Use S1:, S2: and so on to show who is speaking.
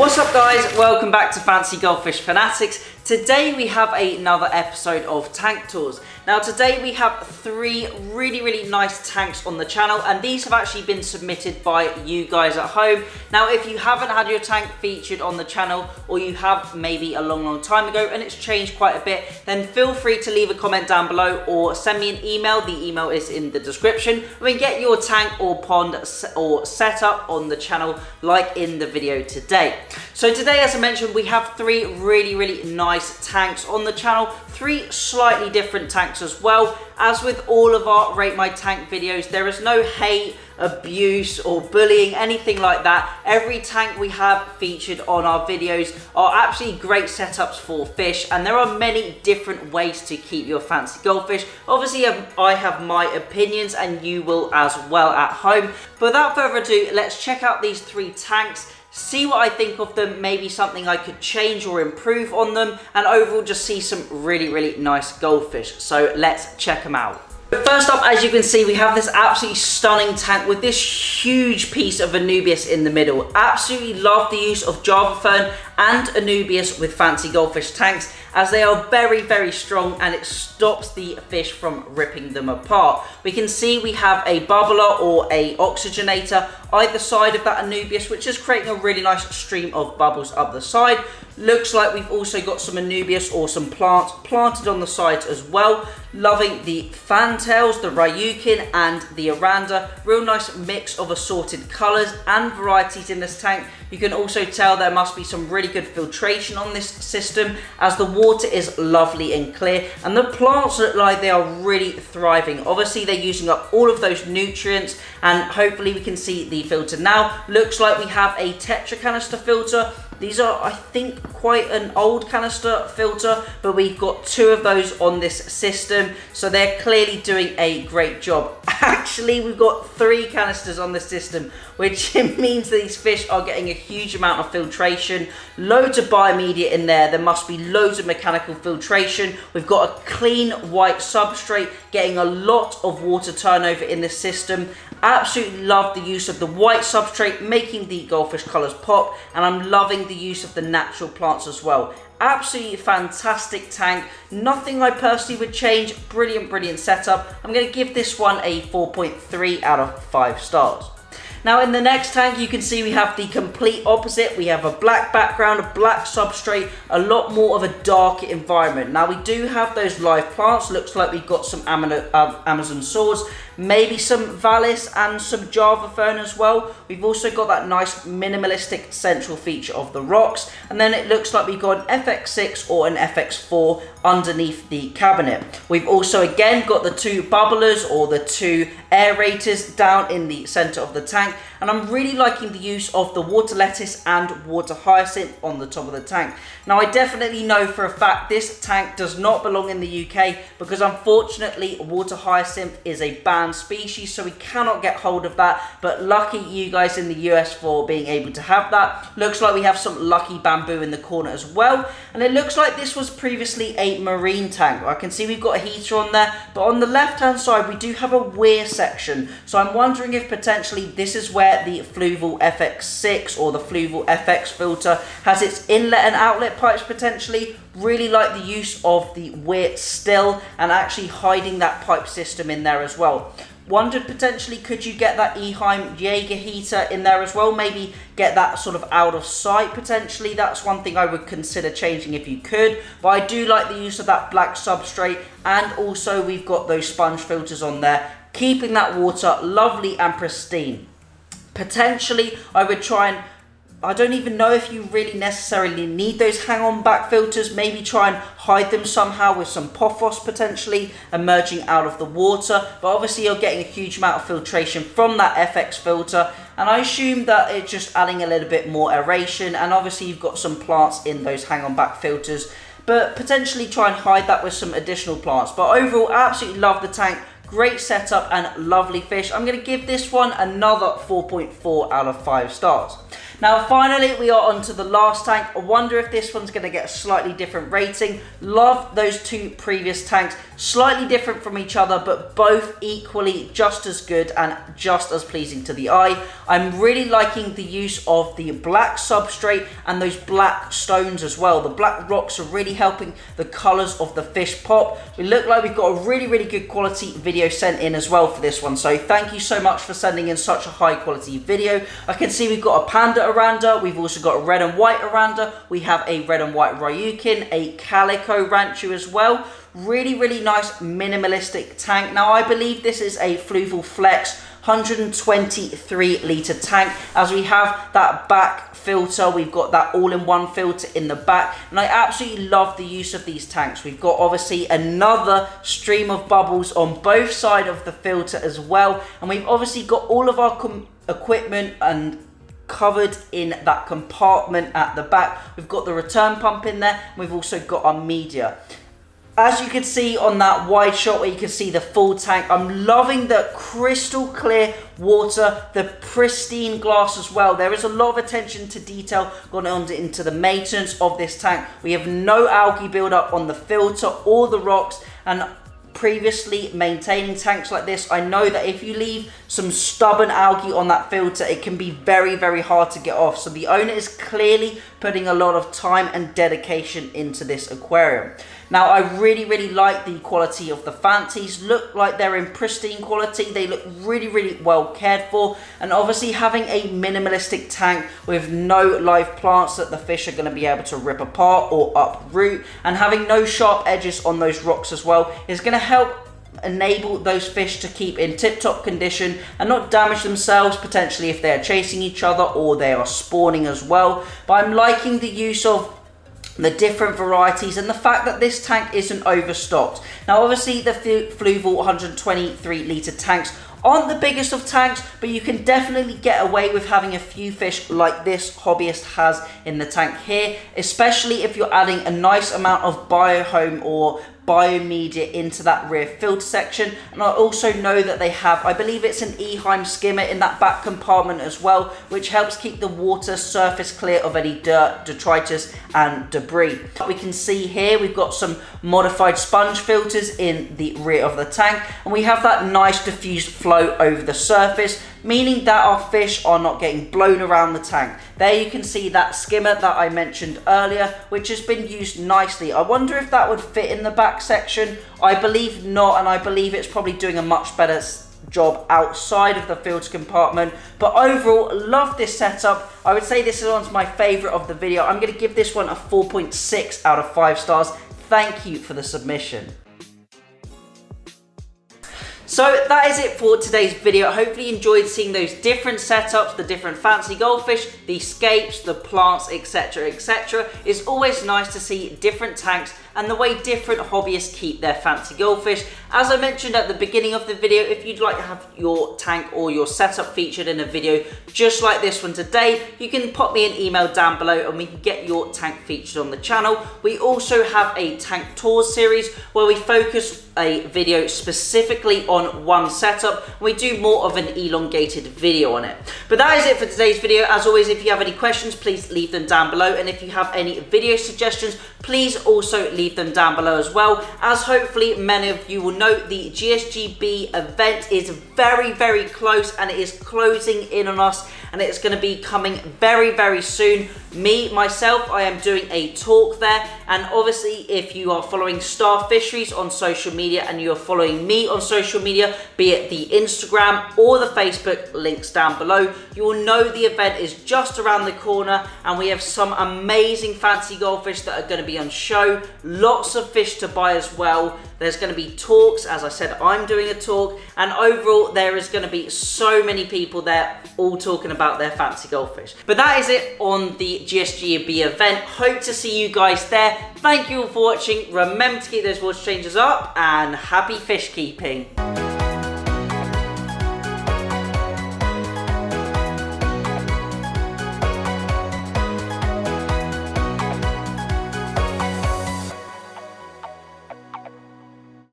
S1: What's up guys, welcome back to Fancy Goldfish Fanatics. Today we have another episode of Tank Tours. Now today we have three really nice tanks on the channel, and these have actually been submitted by you guys at home. Now if you haven't had your tank featured on the channel, or you have maybe a long time ago and it's changed quite a bit, then feel free to leave a comment down below or send me an email. The email is in the description. We can get your tank or pond or setup on the channel like in the video today. So today, as I mentioned, we have three really nice tanks on the channel, three slightly different tanks as well. As with all of our Rate My Tank videos, there is no hate, abuse or bullying, anything like that. Every tank we have featured on our videos are absolutely great setups for fish, and there are many different ways to keep your fancy goldfish. Obviously I have my opinions and you will as well at home. But without further ado, let's check out these three tanks, see what I think of them, maybe something I could change or improve on them, and overall just see some really nice goldfish. So let's check them out. First up, as you can see, we have this absolutely stunning tank with this huge piece of Anubias in the middle. Absolutely love the use of Java Fern and Anubias with fancy goldfish tanks, as they are very strong and it stops the fish from ripping them apart. We can see we have a bubbler or a oxygenator either side of that Anubias, which is creating a really nice stream of bubbles up the side. Looks like we've also got some Anubias or some plants planted on the sides as well. Loving the fantails, the Ryukin and the Aranda. Real nice mix of assorted colours and varieties in this tank. You can also tell there must be some really good filtration on this system, as the water is lovely and clear and the plants look like they are really thriving. Obviously they're using up all of those nutrients, and hopefully we can see the filter now. Looks like we have a Tetra canister filter. These are, I think, quite an old canister filter, but we've got two of those on this system, so they're clearly doing a great job. Actually, we've got three canisters on the system, which means these fish are getting a huge amount of filtration. Loads of biomedia in there. There must be loads of mechanical filtration. We've got a clean white substrate, getting a lot of water turnover in this system. Absolutely love the use of the white substrate, making the goldfish colours pop, and I'm loving the use of the natural plants as well. Absolutely fantastic tank. Nothing I personally would change. Brilliant setup. I'm going to give this one a 4.3 out of 5 stars. Now in the next tank, you can see we have the complete opposite. We have a black background, a black substrate, a lot more of a dark environment. Now we do have those live plants. Looks like we've got some Amazon swords, maybe some Valis and some Java Fern as well. We've also got that nice minimalistic central feature of the rocks, and then it looks like we've got an FX6 or an FX4 underneath the cabinet. We've also again got the two bubblers or the two aerators down in the center of the tank, and I'm really liking the use of the water lettuce and water hyacinth on the top of the tank. Now I definitely know for a fact this tank does not belong in the UK, because unfortunately water hyacinth is a banned species, so we cannot get hold of that, but lucky you guys in the US for being able to have that. Looks like we have some lucky bamboo in the corner as well, and it looks like this was previously a marine tank. I can see we've got a heater on there, but on the left hand side we do have a weir section, so I'm wondering if potentially this is where the Fluval FX6 or the Fluval FX filter has its inlet and outlet pipes potentially. Really like the use of the weir still and actually hiding that pipe system in there as well. Wondered potentially could you get that Eheim Jaeger heater in there as well, maybe get that sort of out of sight potentially. That's one thing I would consider changing if you could, but I do like the use of that black substrate, and also we've got those sponge filters on there, keeping that water lovely and pristine. Potentially I would try and, I don't even know if you really necessarily need those hang-on back filters. Maybe try and hide them somehow with some pophos potentially emerging out of the water. But obviously you're getting a huge amount of filtration from that FX filter, and I assume that it's just adding a little bit more aeration, and obviously you've got some plants in those hang-on back filters, but potentially try and hide that with some additional plants. But overall, absolutely love the tank. Great setup and lovely fish. I'm going to give this one another 4.4 out of 5 stars. Now finally we are on to the last tank. I wonder if this one's going to get a slightly different rating. Love those two previous tanks, slightly different from each other, but both equally just as good and just as pleasing to the eye. I'm really liking the use of the black substrate and those black stones as well. The black rocks are really helping the colours of the fish pop. We look like we've got a really good quality video sent in as well for this one, so thank you so much for sending in such a high quality video. I can see we've got a panda oranda, we've also got a red and white oranda, we have a red and white ryukin, a calico ranchu as well. Really nice minimalistic tank. Now I believe this is a Fluval Flex 123 litre tank, as we have that back filter, we've got that all-in-one filter in the back, and I absolutely love the use of these tanks. We've got obviously another stream of bubbles on both sides of the filter as well, and we've obviously got all of our equipment and covered in that compartment at the back. We've got the return pump in there, and we've also got our media. As you can see on that wide shot where you can see the full tank, I'm loving the crystal clear water, the pristine glass as well. There is a lot of attention to detail gone on into the maintenance of this tank. We have no algae buildup on the filter or the rocks, and previously maintaining tanks like this, I know that if you leave some stubborn algae on that filter, it can be very hard to get off. So the owner is clearly putting a lot of time and dedication into this aquarium. Now I really like the quality of the fancies. Look like they're in pristine quality. They look really well cared for, and obviously having a minimalistic tank with no live plants that the fish are going to be able to rip apart or uproot, and having no sharp edges on those rocks as well is going to help enable those fish to keep in tip-top condition and not damage themselves potentially if they are chasing each other or they are spawning as well. But I'm liking the use of the different varieties and the fact that this tank isn't overstocked. Now obviously the Fluval 123 litre tanks aren't the biggest of tanks, but you can definitely get away with having a few fish like this hobbyist has in the tank here, especially if you're adding a nice amount of biohome or biomedia into that rear filter section. And I also know that they have, I believe it's an Eheim skimmer in that back compartment as well, which helps keep the water surface clear of any dirt, detritus and debris. We can see here we've got some modified sponge filters in the rear of the tank, and we have that nice diffused flow over the surface, meaning that our fish are not getting blown around the tank. There you can see that skimmer that I mentioned earlier, which has been used nicely. I wonder if that would fit in the back section. I believe not, and I believe it's probably doing a much better job outside of the filter compartment. But overall, love this setup. I would say this is one of my favorite of the video. I'm going to give this one a 4.6 out of 5 stars. Thank you for the submission. So that is it for today's video. Hopefully you enjoyed seeing those different setups, the different fancy goldfish, the scapes, the plants, etc, etc. It's always nice to see different tanks and the way different hobbyists keep their fancy goldfish. As I mentioned at the beginning of the video, if you'd like to have your tank or your setup featured in a video just like this one today, you can pop me an email down below and we can get your tank featured on the channel. We also have a tank tours series where we focus a video specifically on one setup. We do more of an elongated video on it. But that is it for today's video. As always, if you have any questions, please leave them down below. And if you have any video suggestions, please also leave them down below as well. As hopefully many of you will know, the GSGB event is very close and it is closing in on us, and it's going to be coming very soon. Myself, I am doing a talk there, and obviously if you are following Star Fisheries on social media and you are following me on social media, be it the Instagram or the Facebook links down below, you will know the event is just around the corner, and we have some amazing fancy goldfish that are going to be on show, lots of fish to buy as well. There's going to be talks, as I said, I'm doing a talk, and overall there is going to be so many people there all talking about their fancy goldfish. But that is it on the GSGB event. Hope to see you guys there. Thank you all for watching. Remember to keep those water changers up, and happy fish keeping.